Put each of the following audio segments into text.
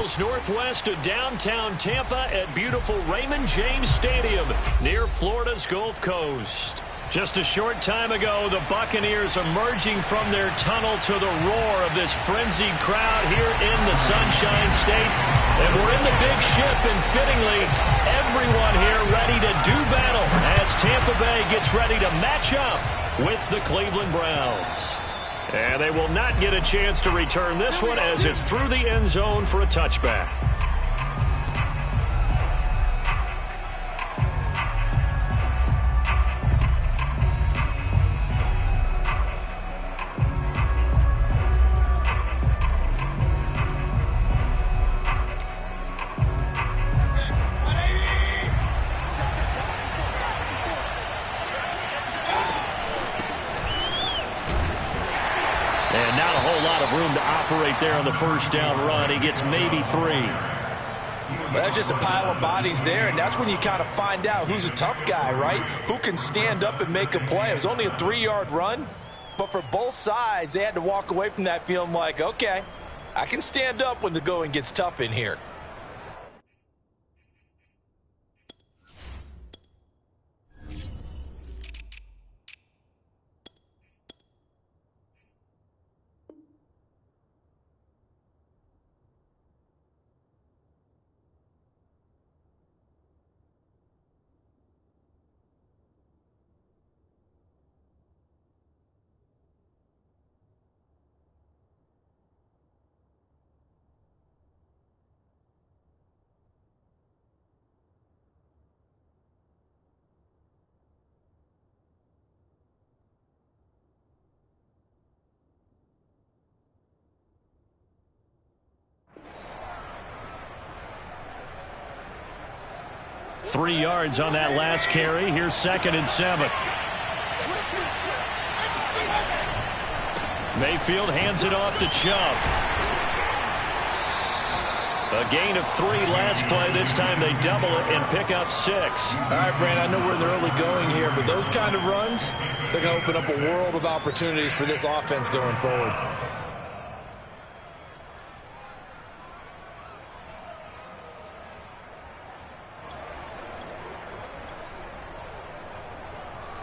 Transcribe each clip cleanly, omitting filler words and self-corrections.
miles northwest of downtown Tampa at beautiful Raymond James Stadium near Florida's Gulf Coast. Just a short time ago, the Buccaneers emerging from their tunnel to the roar of this frenzied crowd here in the Sunshine State. And we're in the big ship, and fittingly, everyone here ready to do battle as Tampa Bay gets ready to match up with the Cleveland Browns. And they will not get a chance to return this one as it's through the end zone for a touchback. And not a whole lot of room to operate there on the first down run. He gets maybe 3. Well, that's just a pile of bodies there, and that's when you kind of find out who's a tough guy, right? Who can stand up and make a play. It was only a 3-yard run, but for both sides, they had to walk away from that feeling like, okay, I can stand up when the going gets tough in here. Three yards on that last carry. Here's 2nd and 7. Mayfield hands it off to Chubb. A gain of 3 last play. This time they double it and pick up 6. All right, Brandon, I know we're in the early going here, but those kind of runs, they're going to open up a world of opportunities for this offense going forward.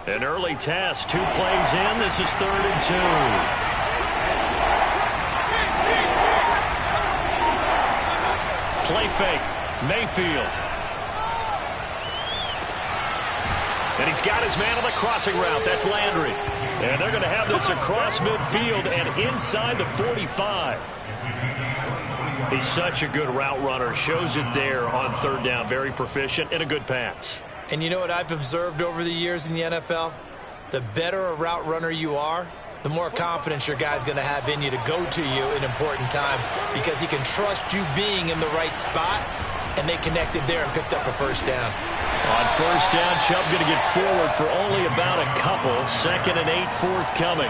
An early test. 2 plays in. This is 3rd and 2. Play fake. Mayfield. And he's got his man on the crossing route. That's Landry. And they're going to have this across midfield and inside the 45. He's such a good route runner. Shows it there on 3rd down. Very proficient and a good pass. And you know what I've observed over the years in the NFL? The better a route runner you are, the more confidence your guy's going to have in you to go to you in important times because he can trust you being in the right spot, and they connected there and picked up a 1st down. On 1st down, Chubb going to get forward for only about a couple. 2nd and 8 forthcoming.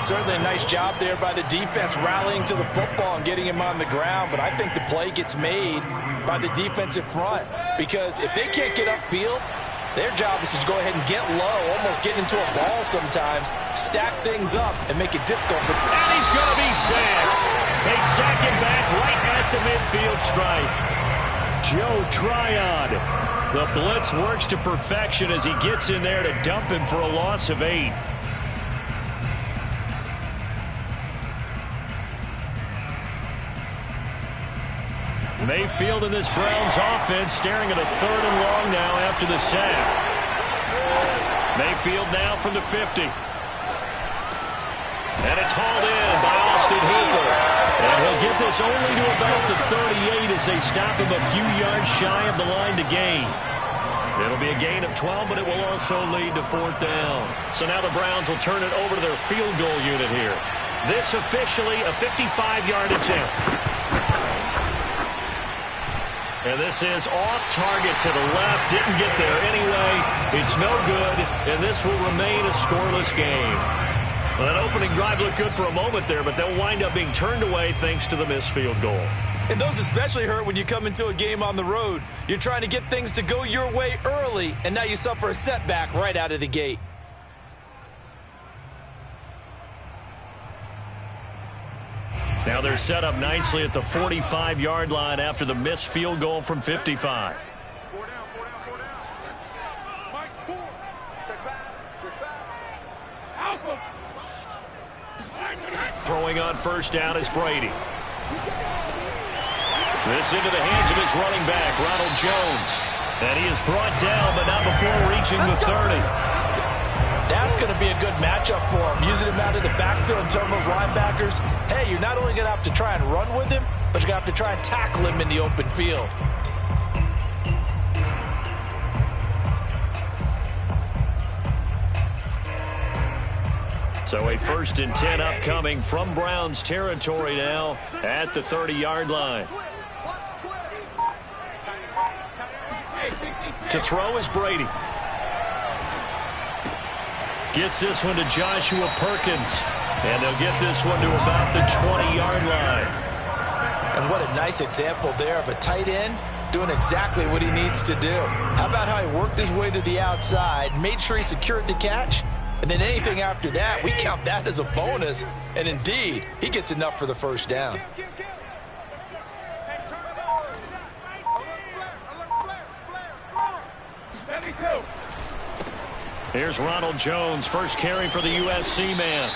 Certainly a nice job there by the defense rallying to the football and getting him on the ground, but I think the play gets made by the defensive front because if they can't get upfield, their job is to go ahead and get low, almost get into a ball sometimes, stack things up, and make it difficult. And he's going to be sacked. They sack him back right at the midfield stripe. Joe Tryon. The blitz works to perfection as he gets in there to dump him for a loss of 8. Mayfield in this Browns offense staring at a 3rd and long now after the sack. Mayfield now from the 50. And it's hauled in by Austin Hooper. And he'll get this only to about the 38 as they stop him a few yards shy of the line to gain. It'll be a gain of 12, but it will also lead to 4th down. So now the Browns will turn it over to their field goal unit here. This officially a 55-yard attempt. And this is off target to the left. Didn't get there anyway. It's no good, and this will remain a scoreless game. Well, that opening drive looked good for a moment there, but they'll wind up being turned away thanks to the missed field goal. And those especially hurt when you come into a game on the road. You're trying to get things to go your way early, and now you suffer a setback right out of the gate. Now Now they're set up nicely at the 45-yard line after the missed field goal from 55. Throwing on first down is Brady. This into the hands of his running back, Ronald Jones. And he is brought down, but not before reaching the 30. That's going to be a good matchup for him. Using him out of the backfield and telling those linebackers, hey, you're not only going to have to try and run with him, but you're going to have to try and tackle him in the open field. So a 1st and 10 upcoming from Browns territory now at the 30-yard line. To throw is Brady. Gets this one to Joshua Perkins. And they'll get this one to about the 20-yard line. And what a nice example there of a tight end doing exactly what he needs to do. How about how he worked his way to the outside, made sure he secured the catch, and then anything after that, we count that as a bonus. And indeed, he gets enough for the first down. Here's Ronald Jones, first carry for the USC man.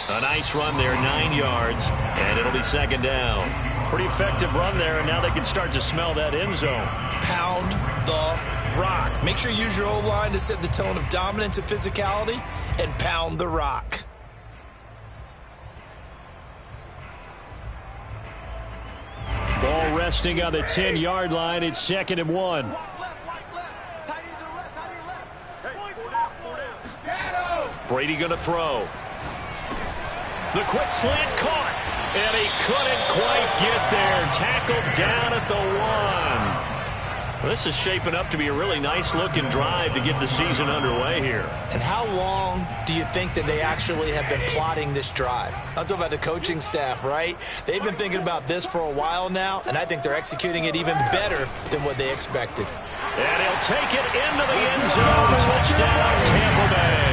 A nice run there, 9 yards, and it'll be 2nd down. Pretty effective run there, and now they can start to smell that end zone. Pound the rock. Make sure you use your O-line to set the tone of dominance and physicality, and pound the rock. Ball resting on the 10-yard line. It's 2nd and 1. Brady going to throw. The quick slant caught, and he couldn't quite get there. Tackled down at the 1. This is shaping up to be a really nice-looking drive to get the season underway here. And how long do you think that they actually have been plotting this drive? I'm talking about the coaching staff, right? They've been thinking about this for a while now, and I think they're executing it even better than what they expected. And he'll take it into the end zone. Touchdown, Tampa Bay.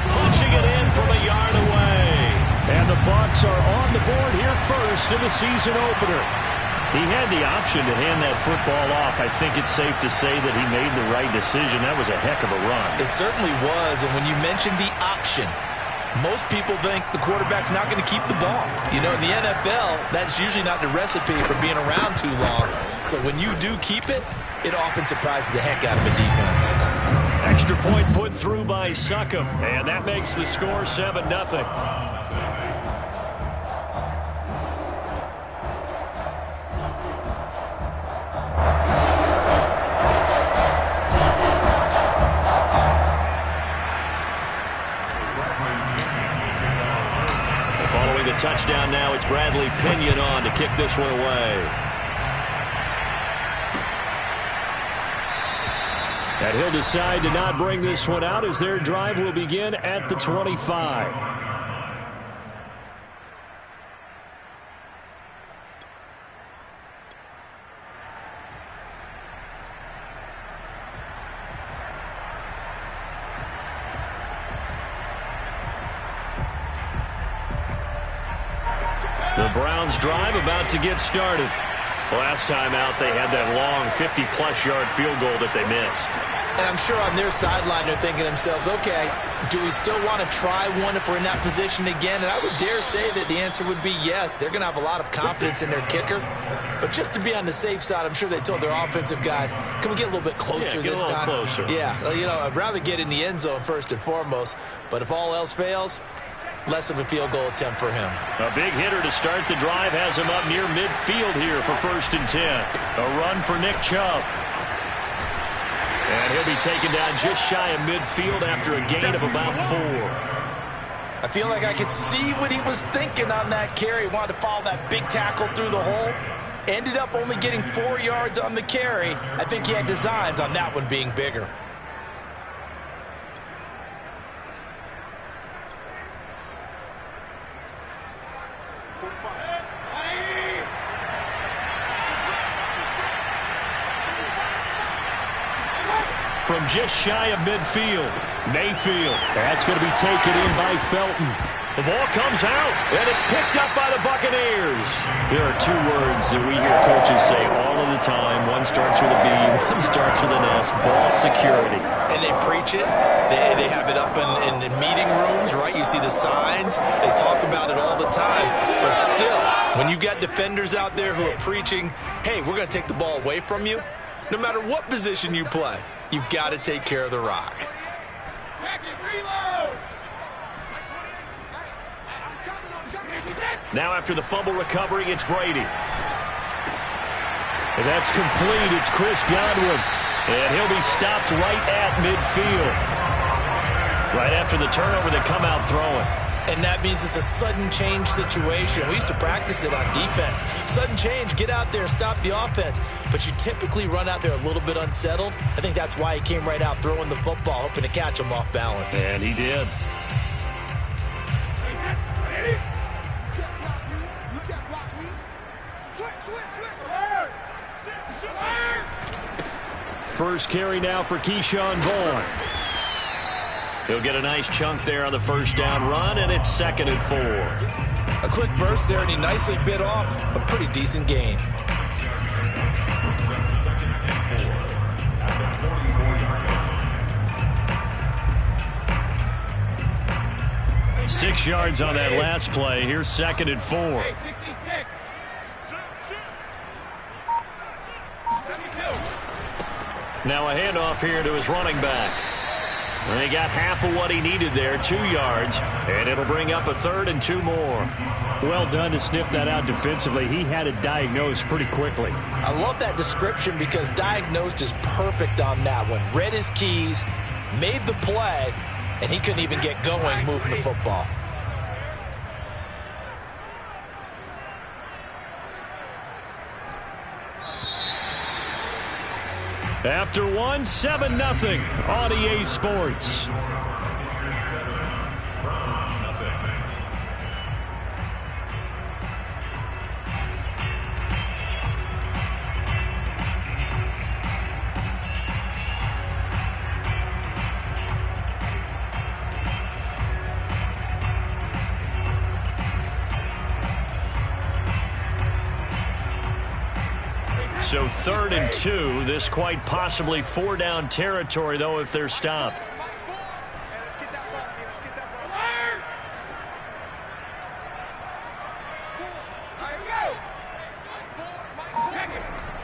Punching it in from a yard away. And the Bucs are on the board here first in the season opener. He had the option to hand that football off. I think it's safe to say that he made the right decision. That was a heck of a run. It certainly was. And when you mentioned the option, most people think the quarterback's not going to keep the ball. You know, in the NFL, that's usually not the recipe for being around too long. So when you do keep it, it often surprises the heck out of a defense. Extra point put through by Succop, and that makes the score 7-0. Following the touchdown now, it's Bradley Pinion on to kick this one away. And he'll decide to not bring this one out as their drive will begin at the 25. The Browns drive about to get started. Last time out, they had that long 50-plus yard field goal that they missed. And I'm sure on their sideline they're thinking to themselves, okay, do we still want to try one if we're in that position again? And I would dare say that the answer would be yes. They're going to have a lot of confidence in their kicker. But just to be on the safe side, I'm sure they told their offensive guys, can we get a little bit closer this time? Closer. Yeah, you know, I'd rather get in the end zone first and foremost. But if all else fails, less of a field goal attempt for him. A big hitter to start the drive has him up near midfield here for 1st and 10. A run for Nick Chubb. And he'll be taken down just shy of midfield after a gain of about 4. I feel like I could see what he was thinking on that carry. Wanted to follow that big tackle through the hole. Ended up only getting 4 yards on the carry. I think he had designs on that one being bigger. From just shy of midfield, Mayfield. That's going to be taken in by Felton. The ball comes out, and it's picked up by the Buccaneers. There are two words that we hear coaches say all of the time. One starts with a B, one starts with an S, ball security. And they preach it. They have it up in meeting rooms, right? You see the signs. They talk about it all the time. But still, when you've got defenders out there who are preaching, hey, we're going to take the ball away from you, no matter what position you play, you've got to take care of the rock. Now after the fumble recovery, it's Brady. And that's complete. It's Chris Godwin. And he'll be stopped right at midfield. Right after the turnover, they come out throwing. And that means it's a sudden change situation. We used to practice it on defense. Sudden change, get out there, stop the offense. But you typically run out there a little bit unsettled. I think that's why he came right out throwing the football, hoping to catch him off balance. And he did. First carry now for Keyshawn Vaughn. He'll get a nice chunk there on the first down run, and it's 2nd and 4. A quick burst there, and he nicely bit off a pretty decent gain. Six yards on that last play. Here's 2nd and 4. Now a handoff here to his running back. And he got half of what he needed there, 2 yards, and it'll bring up a 3rd and 2 more. Well done to sniff that out defensively. He had it diagnosed pretty quickly. I love that description because diagnosed is perfect on that one. Read his keys, made the play, and he couldn't even get going moving the football. After one, 7-0 on EA Sports. So 3rd and 2. This quite possibly 4-down territory, though, if they're stopped.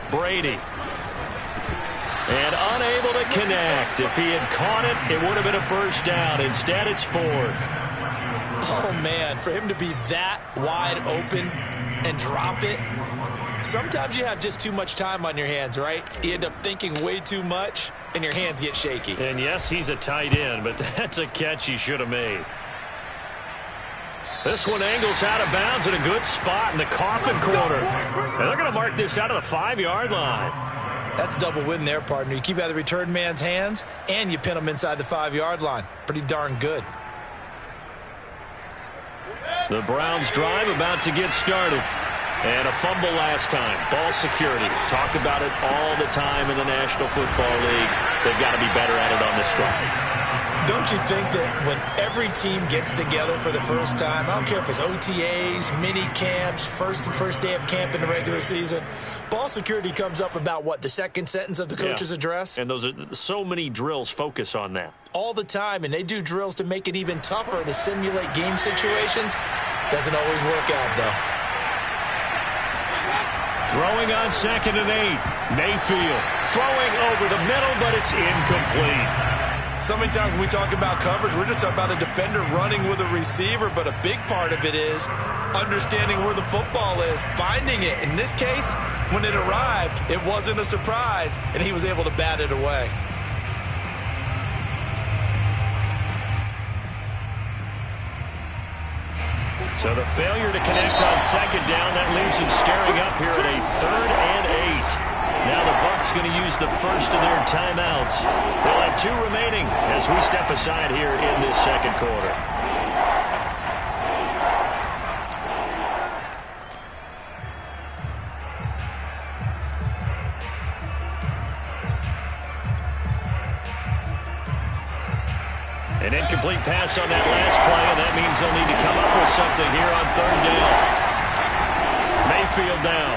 Brady. And unable to connect. If he had caught it, it would have been a first down. Instead, it's 4th. Oh, man, for him to be that wide open and drop it. Sometimes you have just too much time on your hands, right? You end up thinking way too much, and your hands get shaky. And yes, he's a tight end, but that's a catch he should have made. This one angles out of bounds in a good spot in the coffin corner. And they're going to mark this out of the 5-yard line. That's a double win there, partner. You keep out of the return man's hands, and you pin him inside the 5-yard line. Pretty darn good. The Browns drive about to get started. And a fumble last time. Ball security. Talk about it all the time in the National Football League. They've got to be better at it on this drive. Don't you think that when every team gets together for the first time, I don't care if it's OTAs, mini camps, first day of camp in the regular season, ball security comes up about what, the second sentence of the coach's address? And those are so many drills focus on that. All the time, and they do drills to make it even tougher to simulate game situations. Doesn't always work out, though. Throwing on 2nd and 8. Mayfield throwing over the middle, but it's incomplete. So many times when we talk about coverage, we're just talking about a defender running with a receiver, but a big part of it is understanding where the football is, finding it. In this case, when it arrived, it wasn't a surprise, and he was able to bat it away. So the failure to connect on 2nd down, that leaves him staring up here at a 3rd and 8. Now the Bucs going to use the first of their timeouts. They'll have 2 remaining as we step aside here in this 2nd quarter. An incomplete pass on that last play, and that means they'll need to come up with something here on third down. Mayfield now.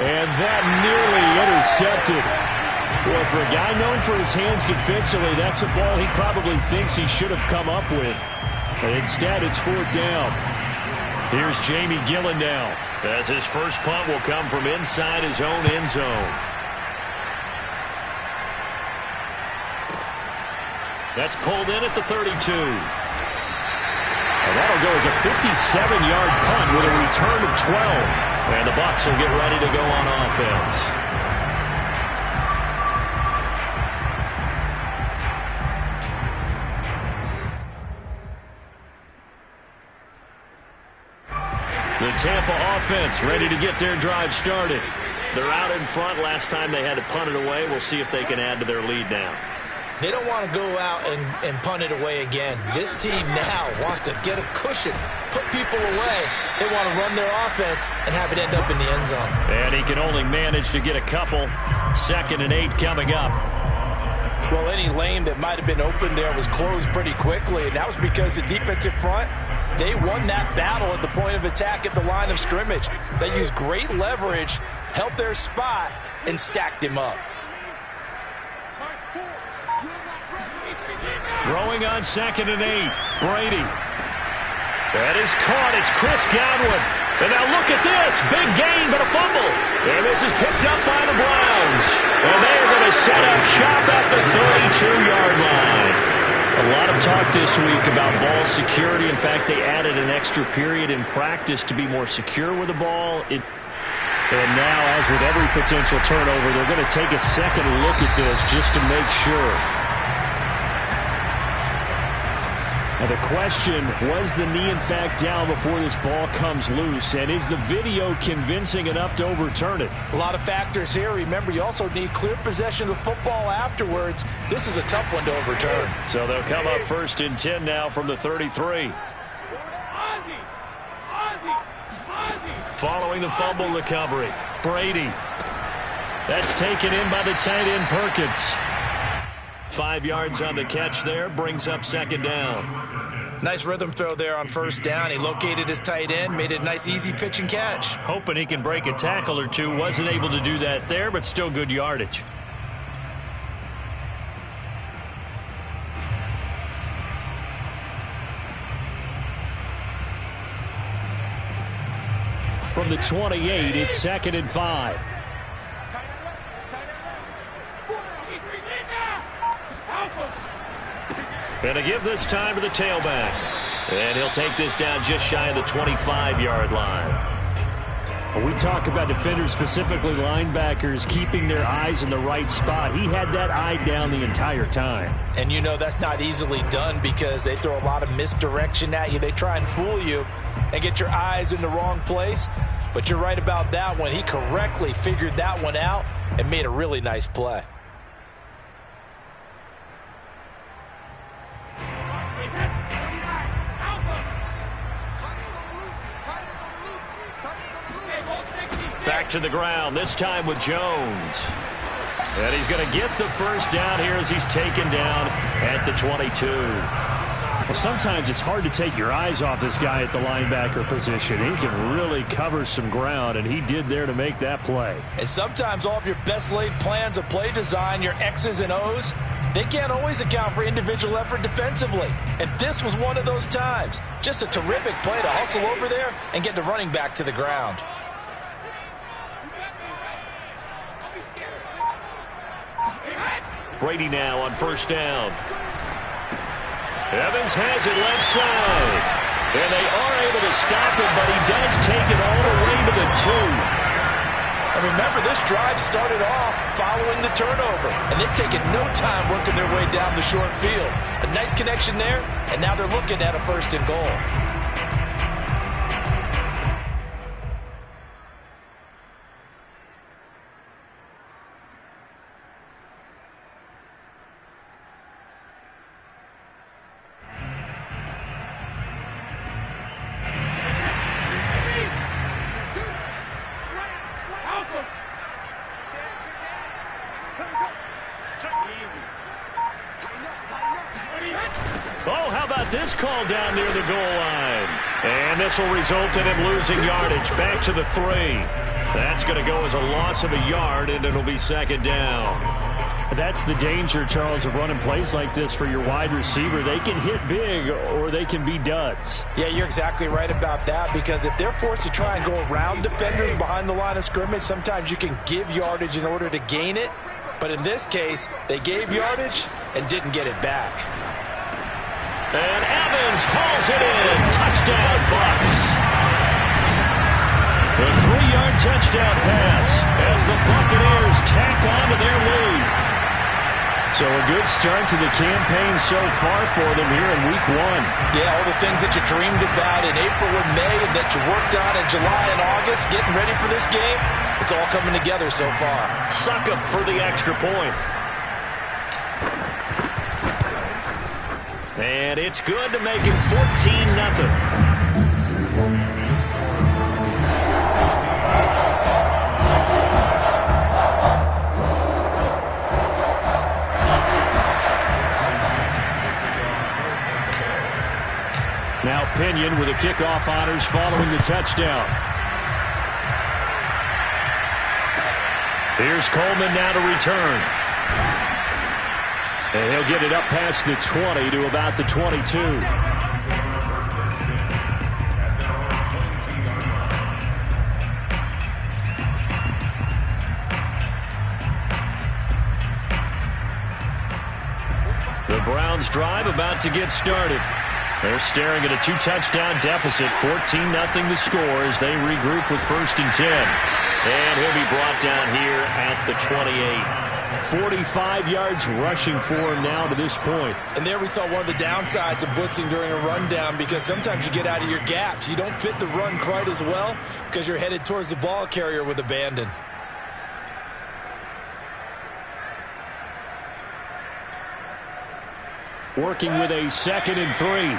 And that nearly intercepted. Well, for a guy known for his hands defensively, that's a ball he probably thinks he should have come up with. But instead, it's fourth down. Here's Jamie Gillen now, as his first punt will come from inside his own end zone. That's pulled in at the 32. And that'll go as a 57-yard punt with a return of 12. And the Bucs will get ready to go on offense. The Tampa offense ready to get their drive started. They're out in front. Last time they had to punt it away. We'll see if they can add to their lead now. They don't want to go out and punt it away again. This team now wants to get a cushion, put people away. They want to run their offense and have it end up in the end zone. And he can only manage to get a couple. 2nd and 8 coming up. Well, any lane that might have been open there was closed pretty quickly, and that was because the defensive front, they won that battle at the point of attack at the line of scrimmage. They used great leverage, held their spot, and stacked him up. Throwing on 2nd and 8. Brady. That is caught. It's Chris Godwin. And now look at this. Big gain, but a fumble. And this is picked up by the Browns. And they are going to set up shop at the 32-yard line. A lot of talk this week about ball security. In fact, they added an extra period in practice to be more secure with the ball. And now, as with every potential turnover, they're going to take a second look at this just to make sure. Now the question, was the knee in fact down before this ball comes loose? And is the video convincing enough to overturn it? A lot of factors here. Remember, you also need clear possession of the football afterwards. This is a tough one to overturn. So they'll come up 1st and 10 now from the 33. Following the fumble recovery, Brady. That's taken in by the tight end Perkins. 5 yards on the catch there, brings up 2nd down. Nice rhythm throw there on 1st down. He located his tight end, made it a nice easy pitch and catch. Hoping he can break a tackle or two. Wasn't able to do that there, but still good yardage. From the 28, it's 2nd and 5. Gonna give this time to the tailback. And he'll take this down just shy of the 25-yard line. When we talk about defenders, specifically linebackers, keeping their eyes in the right spot, he had that eye down the entire time. And you know that's not easily done because they throw a lot of misdirection at you. They try and fool you and get your eyes in the wrong place. But you're right about that one. He correctly figured that one out and made a really nice play. Back to the ground, this time with Jones. And he's going to get the first down here as he's taken down at the 22. Well, sometimes it's hard to take your eyes off this guy at the linebacker position. He can really cover some ground, and he did there to make that play. And sometimes all of your best laid plans of play design, your X's and O's, they can't always account for individual effort defensively. And this was one of those times. Just a terrific play to hustle over there and get the running back to the ground. Brady now on 1st down. Evans has it left side. And they are able to stop him, but he does take it all the way to the 2. And remember, this drive started off following the turnover. And they've taken no time working their way down the short field. A nice connection there, and now they're looking at a 1st and goal. called down near the goal line. And this will result in him losing yardage. Back to the 3. That's going to go as a loss of a yard, and it'll be second down. That's the danger, Charles, of running plays like this for your wide receiver. They can hit big or they can be duds. Yeah, you're exactly right about that, because if they're forced to try and go around defenders behind the line of scrimmage, sometimes you can give yardage in order to gain it. But in this case, they gave yardage and didn't get it back. And Evans hauls it in. Touchdown, Bucs. The 3-yard touchdown pass as the Buccaneers tack on to their lead. So a good start to the campaign so far for them here in Week 1. Yeah, all the things that you dreamed about in April and May and that you worked on in July and August, getting ready for this game, it's all coming together so far. Suck up for the extra point. And it's good to make it 14-0. Now Pinion with the kickoff honors following the touchdown. Here's Coleman now to return. And he'll get it up past the 20 to about the 22. The Browns drive about to get started. They're staring at a 2-touchdown deficit, 14-0 the score as they regroup with 1st and 10. And he'll be brought down here at the 28. 45 yards rushing for him now to this point. And there we saw one of the downsides of blitzing during a rundown, because sometimes you get out of your gaps. You don't fit the run quite as well because you're headed towards the ball carrier with abandon. Working with a 2nd and 3.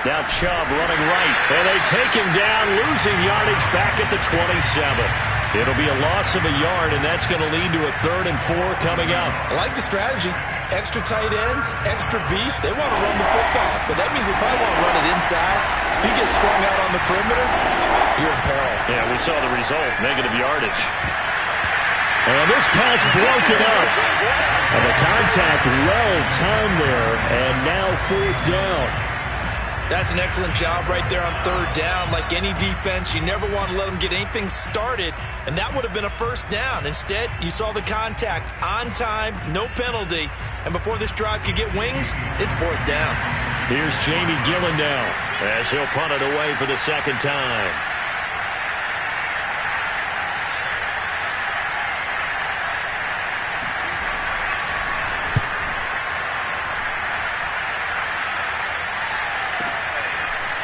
Now Chubb running right. And they take him down, losing yardage back at the 27. It'll be a loss of a yard, and that's going to lead to a 3rd and 4 coming up. I like the strategy. Extra tight ends, extra beef. They want to run the football, but that means they probably want to run it inside. If you get strung out on the perimeter, you're in peril. Yeah, we saw the result, negative yardage. And this pass broken up. And the contact well-timed there, and now 4th down. That's an excellent job right there on 3rd down. Like any defense, you never want to let them get anything started, and that would have been a 1st down. Instead, you saw the contact on time, no penalty, and before this drive could get wings, it's 4th down. Here's Jamie Gillen now as he'll punt it away for the 2nd time.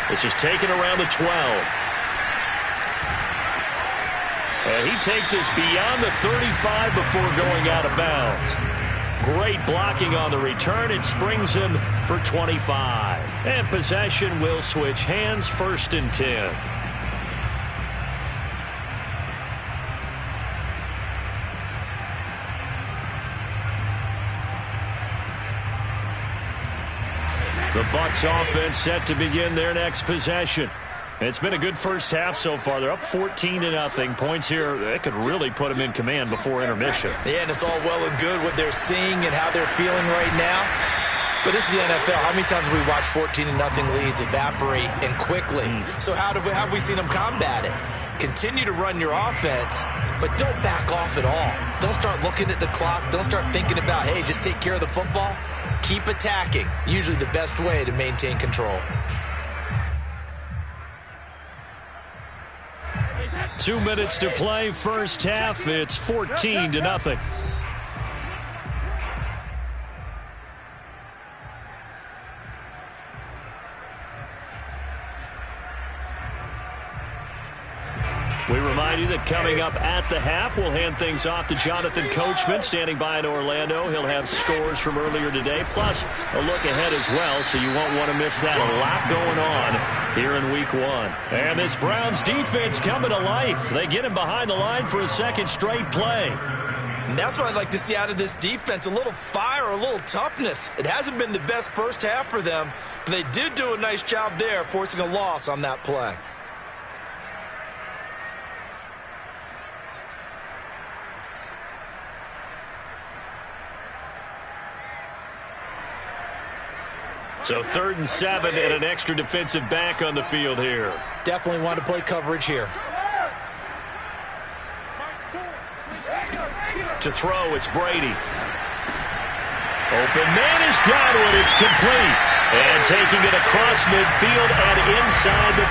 This is taken around the 12. And he takes us beyond the 35 before going out of bounds. Great blocking on the return. It springs him for 25. And possession will switch hands, 1st and 10. The Bucs offense set to begin their next possession. It's been a good first half so far. They're up 14-0. Points here, that could really put them in command before intermission. Yeah, and it's all well and good what they're seeing and how they're feeling right now. But this is the NFL. How many times have we watched 14-0 leads evaporate and quickly? So how have we seen them combat it? Continue to run your offense, but don't back off at all. Don't start looking at the clock. Don't start thinking about, hey, just take care of the football. Keep attacking. Usually the best way to maintain control. 2 minutes to play, first half. It's 14-0. We remind you that coming up at the half, we'll hand things off to Jonathan Coachman, standing by in Orlando. He'll have scores from earlier today, plus a look ahead as well, so you won't want to miss that. A lot going on here in Week 1. And this Browns defense coming to life. They get him behind the line for a second straight play. And that's what I'd like to see out of this defense, a little fire, a little toughness. It hasn't been the best first half for them, but they did do a nice job there, forcing a loss on that play. So 3rd and 7 and an extra defensive back on the field here. Definitely want to play coverage here. To throw, it's Brady. Open man is Godwin. It's complete. And taking it across midfield and inside the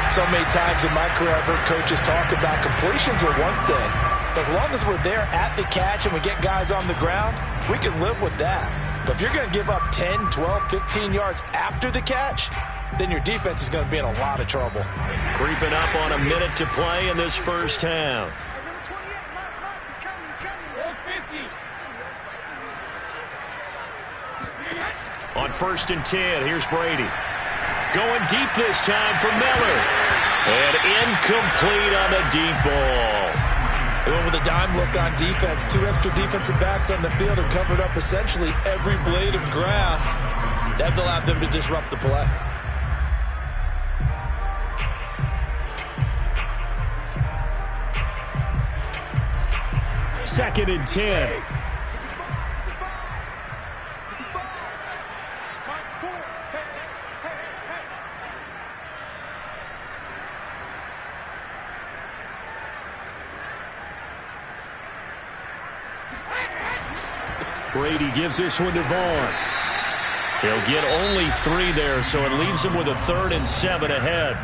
45. So many times in my career I've heard coaches talk about completions are one thing. But as long as we're there at the catch and we get guys on the ground, we can live with that. But if you're going to give up 10, 12, 15 yards after the catch, then your defense is going to be in a lot of trouble. Creeping up on a minute to play in this first half. On 1st and 10, here's Brady. Going deep this time for Miller. And incomplete on the deep ball. They went with a dime look on defense. 2 extra defensive backs on the field and covered up essentially every blade of grass. That allowed them to disrupt the play. Second and 10. Brady gives this one to Vaughn. He'll get only 3 there, so it leaves him with a 3rd and 7 ahead.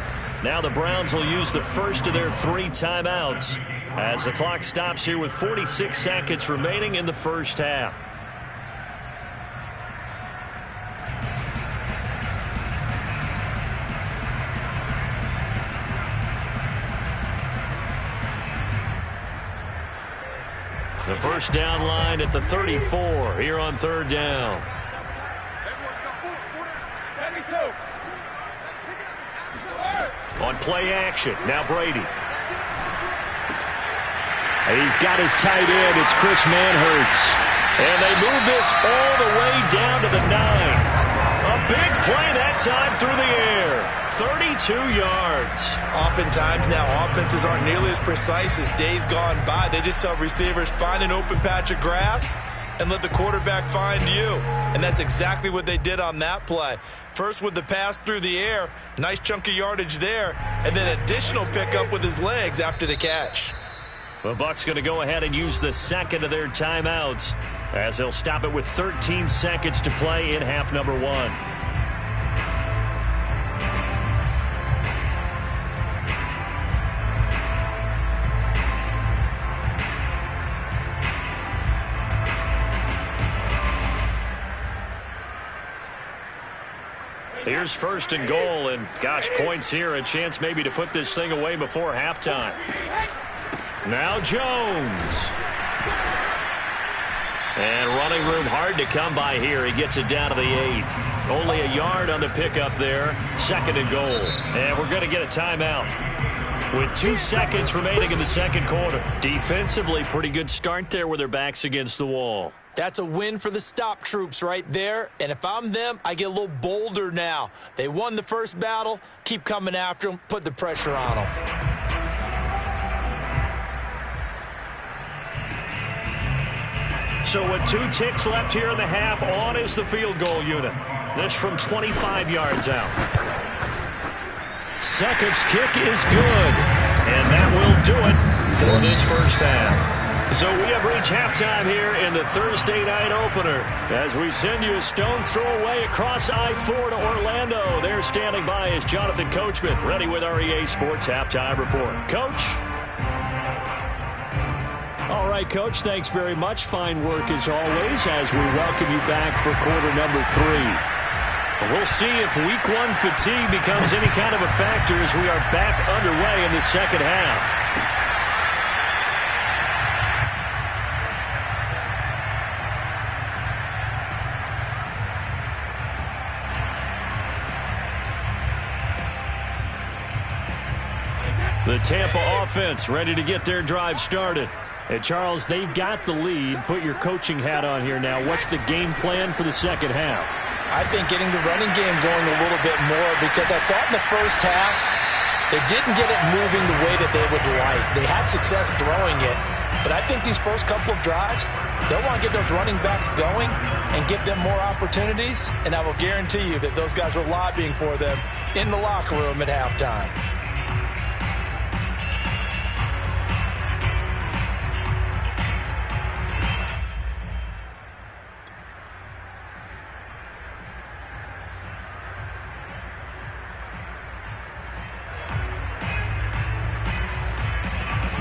Now the Browns will use the first of their 3 timeouts as the clock stops here with 46 seconds remaining in the first half. The first down line at the 34 here on 3rd down. On play action, now Brady. He's got his tight end. It's Chris Manhertz. And they move this all the way down to the 9. A big play that time through the air. 32 yards. Oftentimes now offenses aren't nearly as precise as days gone by. They just tell receivers, find an open patch of grass and let the quarterback find you. And that's exactly what they did on that play. First with the pass through the air, nice chunk of yardage there, and then additional pickup with his legs after the catch. The Bucs going to go ahead and use the second of their timeouts as they'll stop it with 13 seconds to play in half number 1. Here's 1st and goal, and gosh, points here, a chance maybe to put this thing away before halftime. Now Jones. And running room hard to come by here. He gets it down to the 8. Only a yard on the pickup there. 2nd and goal. And we're going to get a timeout with 2 seconds remaining in the second quarter. Defensively, pretty good start there with their backs against the wall. That's a win for the stop troops right there. And if I'm them, I get a little bolder now. They won the first battle. Keep coming after them. Put the pressure on them. So with 2 ticks left here in the half, on is the field goal unit. This from 25 yards out. Seconds kick is good. And that will do it for this first half. So we have reached halftime here in the Thursday night opener as we send you a stone's throw away across I-4 to Orlando. There standing by is Jonathan Coachman, ready with our EA Sports Halftime Report. Coach? All right, Coach, thanks very much. Fine work as always as we welcome you back for quarter number 3. We'll see if week 1 fatigue becomes any kind of a factor as we are back underway in the second half. The Tampa offense ready to get their drive started. And, Charles, they've got the lead. Put your coaching hat on here now. What's the game plan for the second half? I think getting the running game going a little bit more, because I thought in the first half they didn't get it moving the way that they would like. They had success throwing it, but I think these first couple of drives, they'll want to get those running backs going and give them more opportunities, and I will guarantee you that those guys were lobbying for them in the locker room at halftime.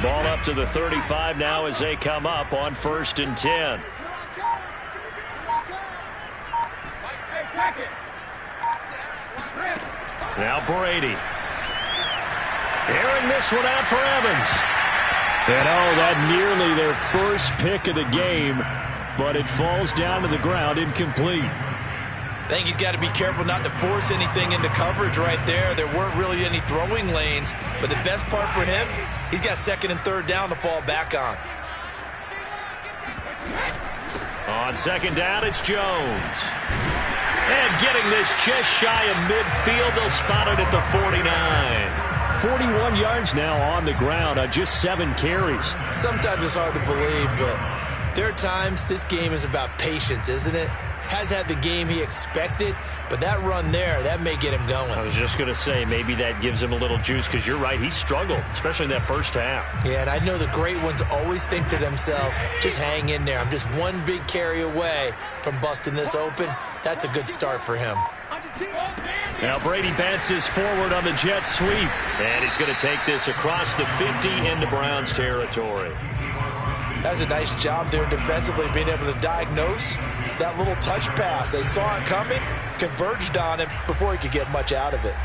Ball up to the 35 now as they come up on 1st and 10. Now Brady. Airing this one out for Evans. And that nearly their first pick of the game, but it falls down to the ground incomplete. I think he's got to be careful not to force anything into coverage right there. There weren't really any throwing lanes, but the best part for him, he's got 2nd and 3rd down to fall back on. On 2nd down, it's Jones. And getting this just shy of midfield, they'll spot it at the 49. 41 yards now on the ground on just 7 carries. Sometimes it's hard to believe, but there are times this game is about patience, isn't it? Has had the game he expected, but that run there, that may get him going. I was just going to say, maybe that gives him a little juice, because you're right, he struggled, especially in that first half. Yeah, and I know the great ones always think to themselves, just hang in there. I'm just one big carry away from busting this open. That's a good start for him. Now Brady bounces forward on the jet sweep, and he's going to take this across the 50 into Browns territory. That's a nice job there defensively, being able to diagnose that little touch pass. They saw it coming, converged on him before he could get much out of it.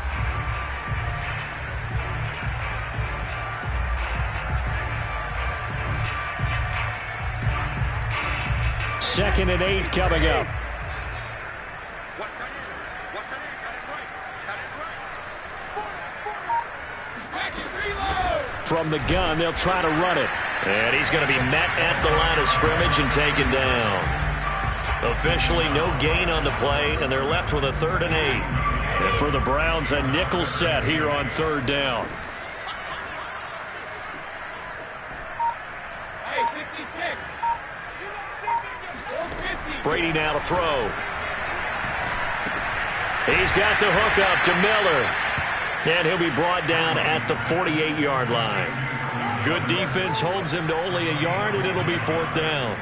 Second and 8 coming up. From the gun, they'll try to run it. And he's going to be met at the line of scrimmage and taken down. Officially no gain on the play, and they're left with a 3rd and 8. And for the Browns, a nickel set here on 3rd down. Brady now to throw. He's got the hook up to Miller. And he'll be brought down at the 48-yard line. Good defense holds him to only a yard, and it'll be 4th down.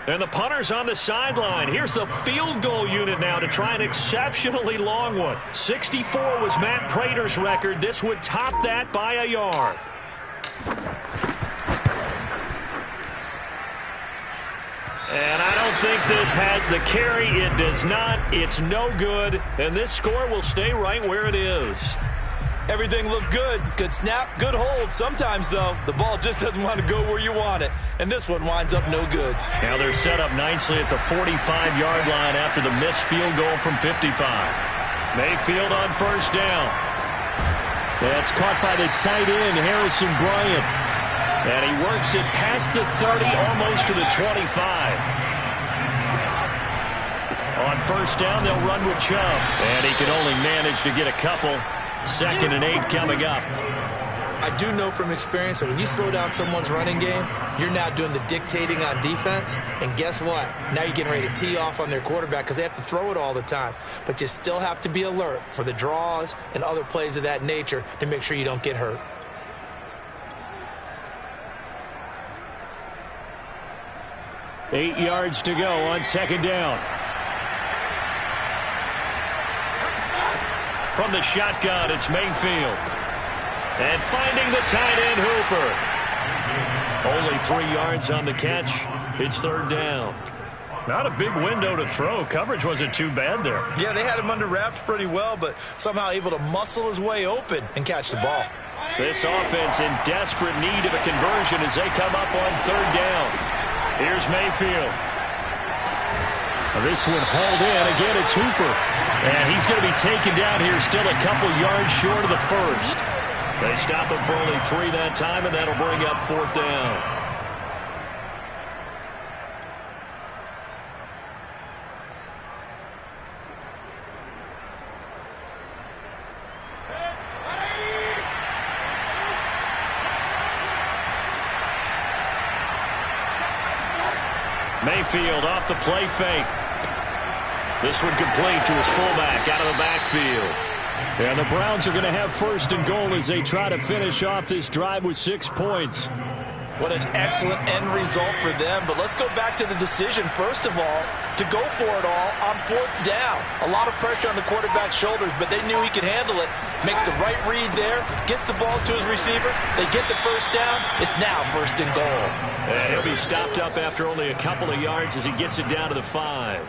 And the punter's on the sideline. Here's the field goal unit now to try an exceptionally long one. 64 was Matt Prater's record. This would top that by a yard. And I don't think this has the carry. It does not. It's no good. And this score will stay right where it is. Everything looked good. Good snap, good hold. Sometimes, though, the ball just doesn't want to go where you want it. And this one winds up no good. Now they're set up nicely at the 45-yard line after the missed field goal from 55. Mayfield on 1st down. That's caught by the tight end, Harrison Bryant. And he works it past the 30, almost to the 25. On 1st down, they'll run with Chubb. And he can only manage to get a couple. 2nd and 8 coming up. I do know from experience that when you slow down someone's running game, you're now doing the dictating on defense. And guess what? Now you're getting ready to tee off on their quarterback because they have to throw it all the time. But you still have to be alert for the draws and other plays of that nature to make sure you don't get hurt. Eight yards to go on 2nd down. From the shotgun, it's Mayfield. And finding the tight end, Hooper. Only 3 yards on the catch. It's 3rd down. Not a big window to throw. Coverage wasn't too bad there. Yeah, they had him under wraps pretty well, but somehow able to muscle his way open and catch the ball. This offense in desperate need of a conversion as they come up on 3rd down. Here's Mayfield. This one hauled in. Again, it's Hooper. And he's going to be taken down here, still a couple yards short of the first. They stop him for only 3 that time, and that'll bring up 4th down. Mayfield off the play fake. This one complete to his fullback out of the backfield. And the Browns are going to have 1st and goal as they try to finish off this drive with 6 points. What an excellent end result for them. But let's go back to the decision, first of all, to go for it all on 4th down. A lot of pressure on the quarterback's shoulders, but they knew he could handle it. Makes the right read there, gets the ball to his receiver. They get the 1st down. It's now 1st and goal. And he'll be stopped up after only a couple of yards as he gets it down to the 5.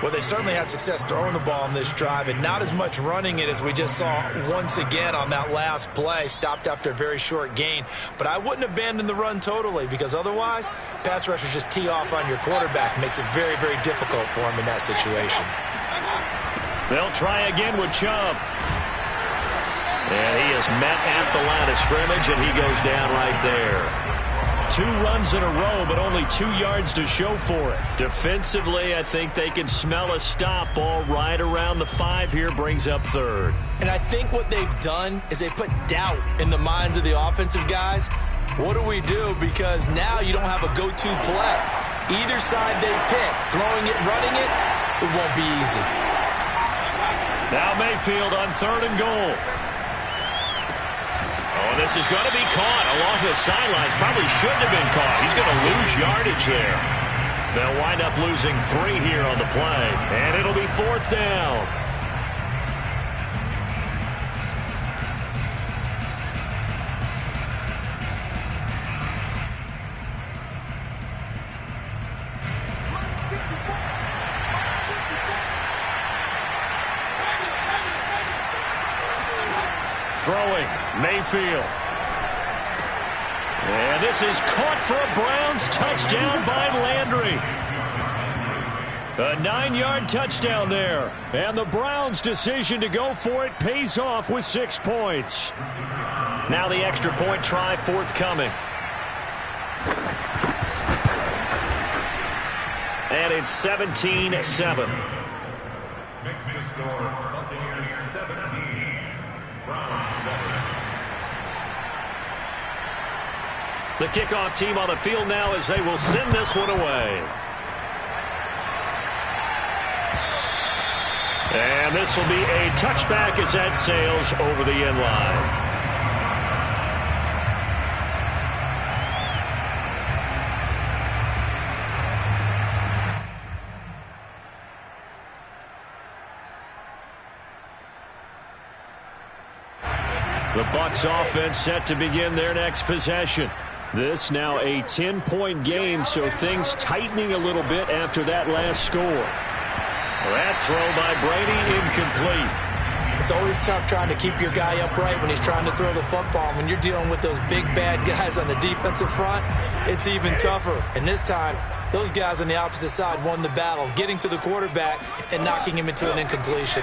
Well, they certainly had success throwing the ball on this drive and not as much running it as we just saw once again on that last play. Stopped after a very short gain. But I wouldn't abandon the run totally because otherwise, pass rushers just tee off on your quarterback. Makes it very, very difficult for him in that situation. They'll try again with Chubb. And he is met at the line of scrimmage, and he goes down right there. 2 runs in a row, but only 2 yards to show for it. Defensively, I think they can smell a stop. Ball right around the 5 here, brings up 3rd. And I think what they've done is they put doubt in the minds of the offensive guys. What do we do? Because now you don't have a go-to play. Either side they pick, throwing it, running it, it won't be easy. Now Mayfield on 3rd and goal. Oh, this is going to be caught along the sidelines. Probably shouldn't have been caught. He's going to lose yardage there. They'll wind up losing 3 here on the play. And it'll be 4th down. Throwing, Mayfield. And this is caught for a Browns touchdown by Landry. A 9-yard touchdown there. And the Browns' decision to go for it pays off with 6 points. Now the extra point try forthcoming. And it's 17-7. Makes the score Buccaneers 17, Browns 7. The kickoff team on the field now as they will send this one away. And this will be a touchback as that sails over the end line. The Bucs offense set to begin their next possession. This now a 10-point game, so things tightening a little bit after that last score. That throw by Brady incomplete. It's always tough trying to keep your guy upright when he's trying to throw the football. When you're dealing with those big, bad guys on the defensive front, it's even tougher. And this time, those guys on the opposite side won the battle, getting to the quarterback and knocking him into an incompletion.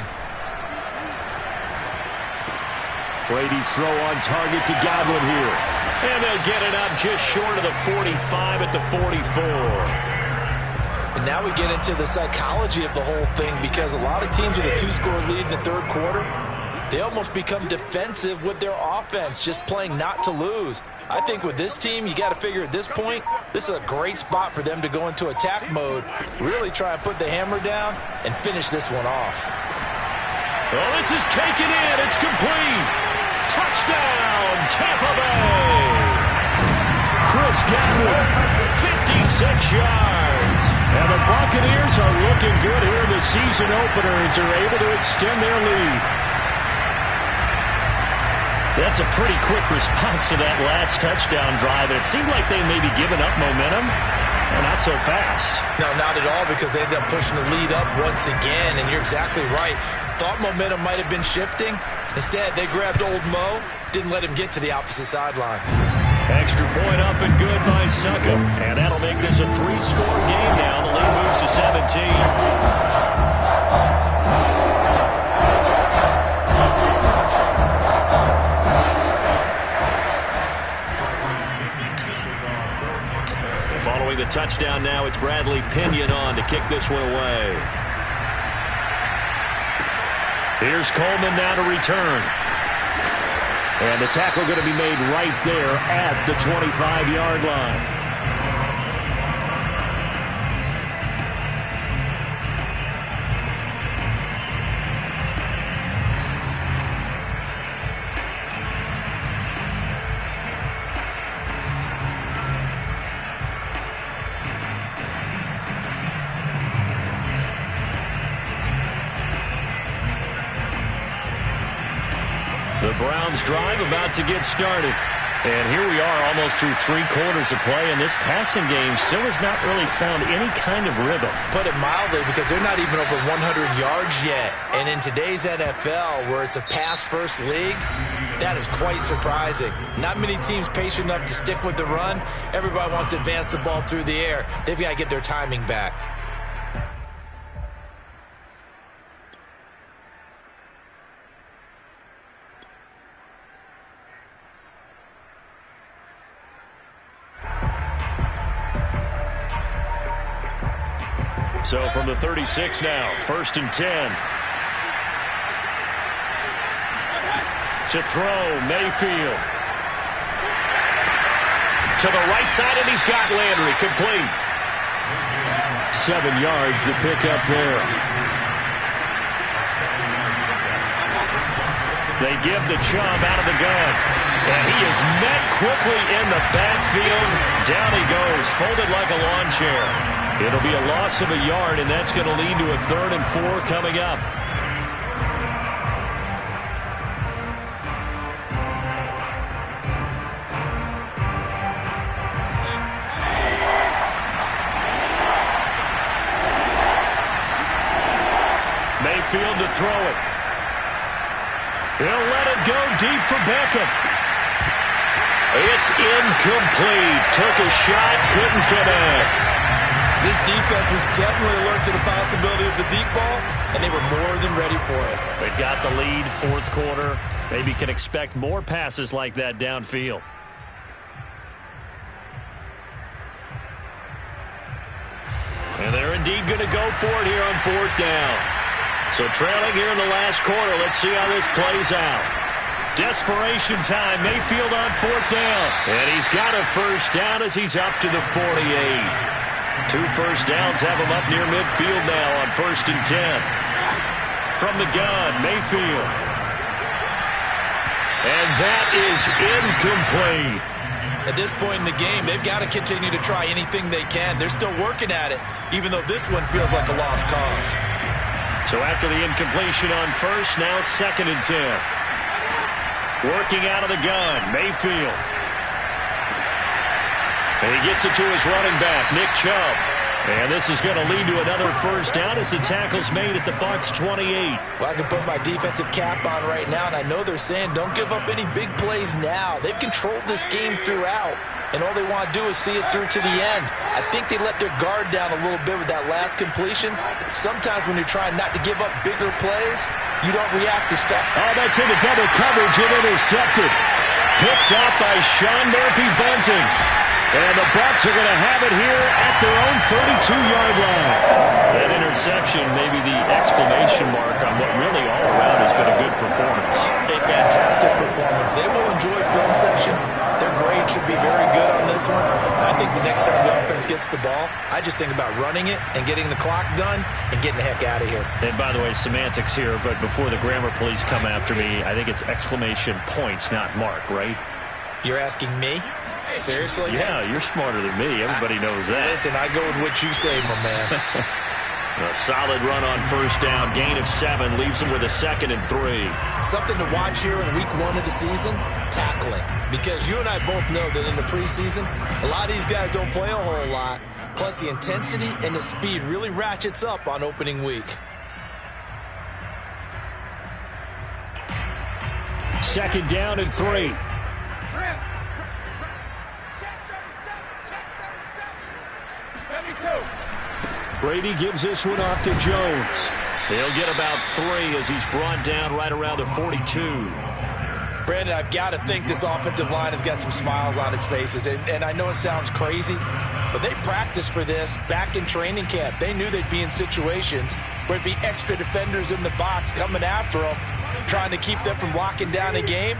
Brady's throw on target to Godwin here. And they'll get it up just short of the 45 at the 44. And now we get into the psychology of the whole thing because a lot of teams with a 2-score lead in the third quarter, they almost become defensive with their offense, just playing not to lose. I think with this team, you got to figure at this point, this is a great spot for them to go into attack mode, really try and put the hammer down and finish this one off. Well, this is taken in. It's complete. Touchdown, Tampa Bay. Chris Godwin, 56 yards. And the Buccaneers are looking good here in the season opener as they're able to extend their lead. That's a pretty quick response to that last touchdown drive. And it seemed like they may be giving up momentum. Well, not so fast. No, not at all, because they ended up pushing the lead up once again, and you're exactly right. Thought momentum might have been shifting. Instead, they grabbed old Mo, didn't let him get to the opposite sideline. Extra point up and good by Suckham. And that'll make this a 3-score game now. The lead moves to 17. scoring the touchdown now. It's Bradley Pinion on to kick this one away. Here's Coleman now to return. And the tackle going to be made right there at the 25-yard line. The Browns drive about to get started. And here we are almost through 3 quarters of play, and this passing game still has not really found any kind of rhythm. Put it mildly, because they're not even over 100 yards yet. And in today's NFL, where it's a pass-first league, that is quite surprising. Not many teams patient enough to stick with the run. Everybody wants to advance the ball through the air. They've got to get their timing back. So from the 36 now, 1st and 10. To throw, Mayfield. To the right side, and he's got Landry, complete. 7 yards, the pickup there. They give the Chubb out of the gun. And he is met quickly in the backfield. Down he goes, folded like a lawn chair. It'll be a loss of a yard, and that's going to lead to a 3rd and 4 coming up. Mayfield to throw it. He'll let it go deep for Beckham. It's incomplete. Took a shot, couldn't connect. This defense was definitely alert to the possibility of the deep ball, and they were more than ready for it. They've got the lead, 4th quarter. Maybe can expect more passes like that downfield. And they're indeed going to go for it here on 4th down. So trailing here in the last quarter. Let's see how this plays out. Desperation time. Mayfield on 4th down. And he's got a 1st down as he's up to the 48. 2 first downs have him up near midfield now on 1st and 10. From the gun, Mayfield. And that is incomplete. At this point in the game, they've got to continue to try anything they can. They're still working at it, even though this one feels like a lost cause. So after the incompletion on 1st, now 2nd and 10. Working out of the gun, Mayfield. And he gets it to his running back, Nick Chubb. And this is going to lead to another 1st down as the tackle's made at the Bucs 28. Well, I can put my defensive cap on right now, and I know they're saying don't give up any big plays now. They've controlled this game throughout, and all they want to do is see it through to the end. I think they let their guard down a little bit with that last completion. Sometimes when you're trying not to give up bigger plays, you don't react as fast. Oh, that's into double coverage and intercepted. Picked up by Sean Murphy-Bunting. And the Bucs are going to have it here at their own 32-yard line. That interception may be the exclamation mark on what really all around has been a good performance. A fantastic performance. They will enjoy film session. Their grade should be very good on this one. And I think the next time the offense gets the ball, I just think about running it and getting the clock done and getting the heck out of here. And by the way, semantics here, but before the grammar police come after me, I think it's exclamation point, not mark, right? You're asking me? Seriously? Yeah, you're smarter than me. Everybody knows that. Listen, I go with what you say, my man. A solid run on 1st down. Gain of 7 leaves him with a 2nd and 3. Something to watch here in week 1 of the season, tackling. Because you and I both know that in the preseason, a lot of these guys don't play a whole lot. Plus, the intensity and the speed really ratchets up on opening week. 2nd down and 3. Brady gives this one off to Jones. He'll get about 3 as he's brought down right around the 42. Brandon, I've got to think this offensive line has got some smiles on its faces. And I know it sounds crazy, but they practiced for this back in training camp. They knew they'd be in situations where it'd be extra defenders in the box coming after them, trying to keep them from locking down a game.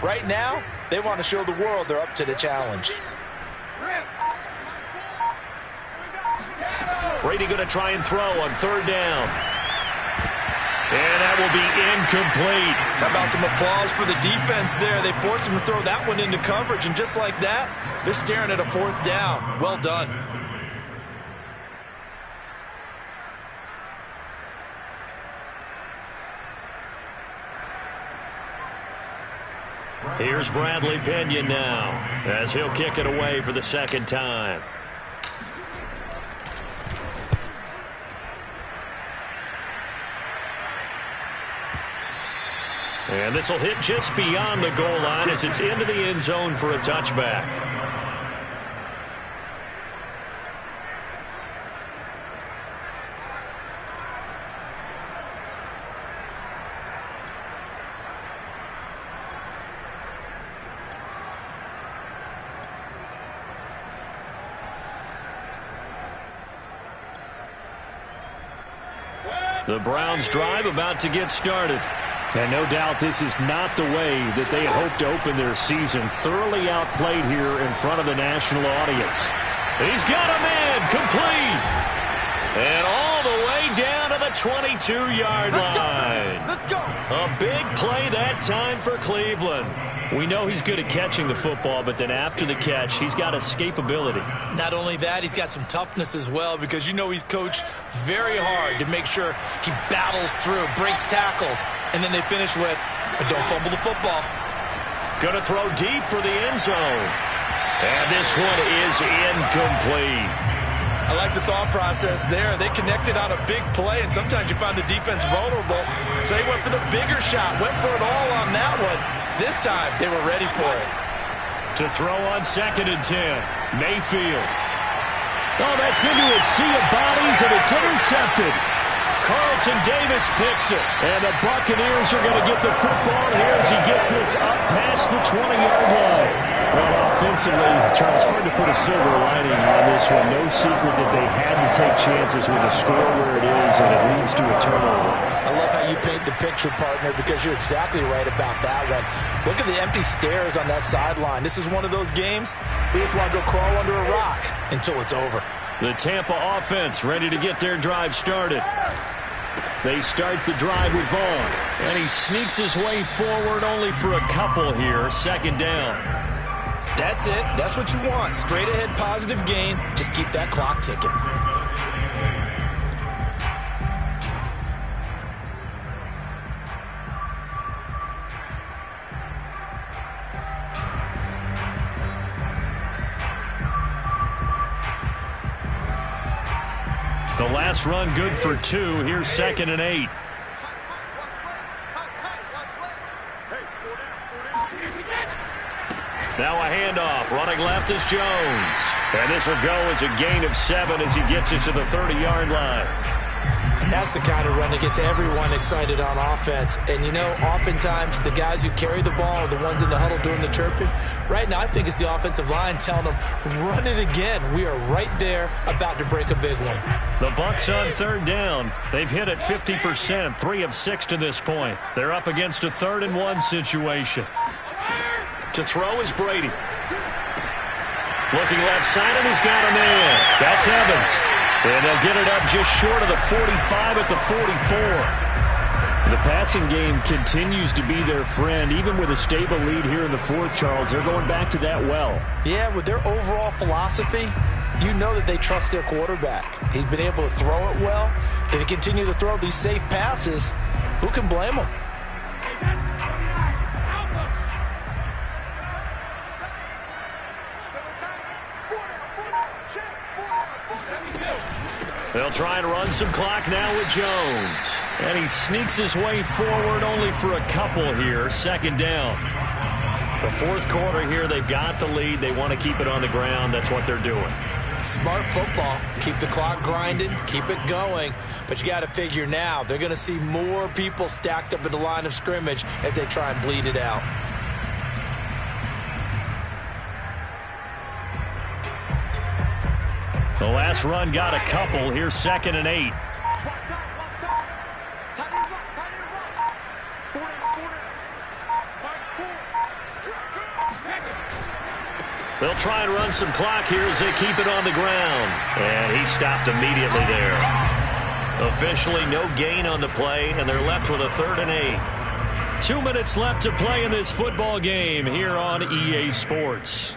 Right now, they want to show the world they're up to the challenge. Brady going to try and throw on third down. And that will be incomplete. How about some applause for the defense there? They forced him to throw that one into coverage, and just like that, they're staring at a fourth down. Well done. Here's Bradley Pinion now, as he'll kick it away for the second time. And this will hit just beyond the goal line as it's into the end zone for a touchback. The Browns drive about to get started. And no doubt this is not the way that they had hoped to open their season. Thoroughly outplayed here in front of the national audience. He's got a man complete. And all the way down to the 22-yard line. Let's go. A big play that time for Cleveland. We know he's good at catching the football, but then after the catch, he's got escapability. Not only that, he's got some toughness as well, because you know he's coached very hard to make sure he battles through, breaks tackles, and then they finish with, but don't fumble the football. Going to throw deep for the end zone. And this one is incomplete. I like the thought process there. They connected on a big play, and sometimes you find the defense vulnerable. So they went for the bigger shot, went for it all on that one. This time, they were ready for it. To throw on 2nd and 10, Mayfield. Oh, that's into a sea of bodies, and it's intercepted. Carlton Davis picks it. And the Buccaneers are going to get the football here as he gets this up past the 20-yard line. Well, offensively, Charles, hard to put a silver lining on this one. No secret that they had to take chances with the score where it is, and it leads to a turnover. I love how you paint the picture, partner, because you're exactly right about that one. Look at the empty stairs on that sideline. This is one of those games we just want to go crawl under a rock until it's over. The Tampa offense ready to get their drive started. They start the drive with Vaughn. And he sneaks his way forward only for a couple here. 2nd down. That's it. That's what you want. Straight ahead positive gain. Just keep that clock ticking. The last run good for 2. Here's 2nd and 8. Now a handoff. Running left is Jones. And this will go as a gain of 7 as he gets it to the 30-yard line. And that's the kind of run that gets everyone excited on offense. And, you know, oftentimes the guys who carry the ball are the ones in the huddle doing the chirping. Right now, I think it's the offensive line telling them, run it again. We are right there about to break a big one. The Bucs on 3rd down. They've hit it 50%, 3 of 6 to this point. They're up against a 3rd and 1 situation. To throw is Brady. Looking left side, and he's got a man. That's Evans. And they'll get it up just short of the 45 at the 44. The passing game continues to be their friend. Even with a stable lead here in the 4th, Charles, they're going back to that well. Yeah, with their overall philosophy, you know that they trust their quarterback. He's been able to throw it well. If they continue to throw these safe passes, who can blame them? They'll try and run some clock now with Jones. And he sneaks his way forward only for a couple here. 2nd down. The 4th quarter here, they've got the lead. They want to keep it on the ground. That's what they're doing. Smart football. Keep the clock grinding. Keep it going. But you got to figure now, they're going to see more people stacked up at the line of scrimmage as they try and bleed it out. The last run got a couple. Here's 2nd and 8. They'll try and run some clock here as they keep it on the ground. And he stopped immediately there. Officially no gain on the play, and they're left with a 3rd and 8. 2 minutes left to play in this football game here on EA Sports.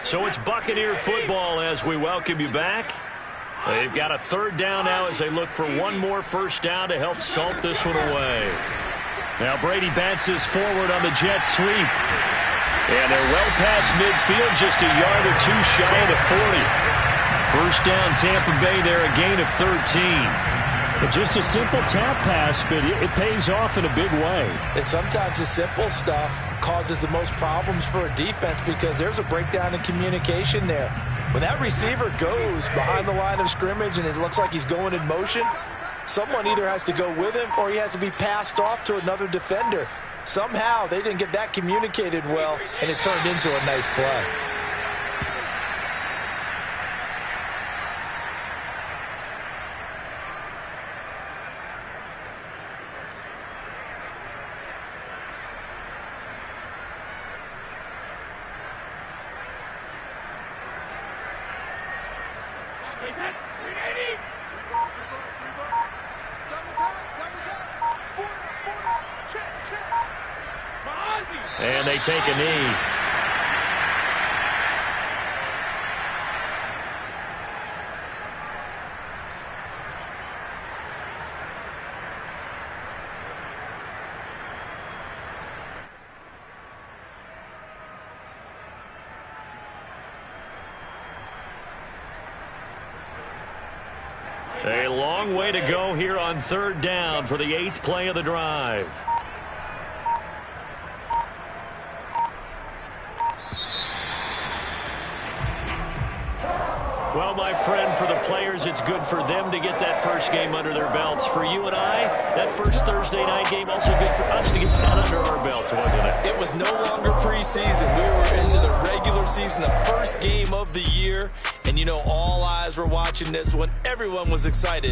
So it's Buccaneer football as we welcome you back. They've got a 3rd down now as they look for one more 1st down to help salt this one away. Now Brady bounces forward on the jet sweep. And they're well past midfield, just a yard or 2 shy of the 40. 1st down Tampa Bay there, a gain of 13. But just a simple tap pass, but it pays off in a big way. And sometimes the simple stuff causes the most problems for a defense because there's a breakdown in communication there. When that receiver goes behind the line of scrimmage and it looks like he's going in motion, someone either has to go with him or he has to be passed off to another defender. Somehow they didn't get that communicated well, and it turned into a nice play. And they take a knee. A long way to go here on 3rd down for the 8th play of the drive. Well, my friend, for the players, it's good for them to get that first game under their belts. For you and I, that first Thursday night game, also good for us to get that under our belts, wasn't it? It was no longer preseason. We were into the regular season, the first game of the year. And, you know, all eyes were watching this one. Everyone was excited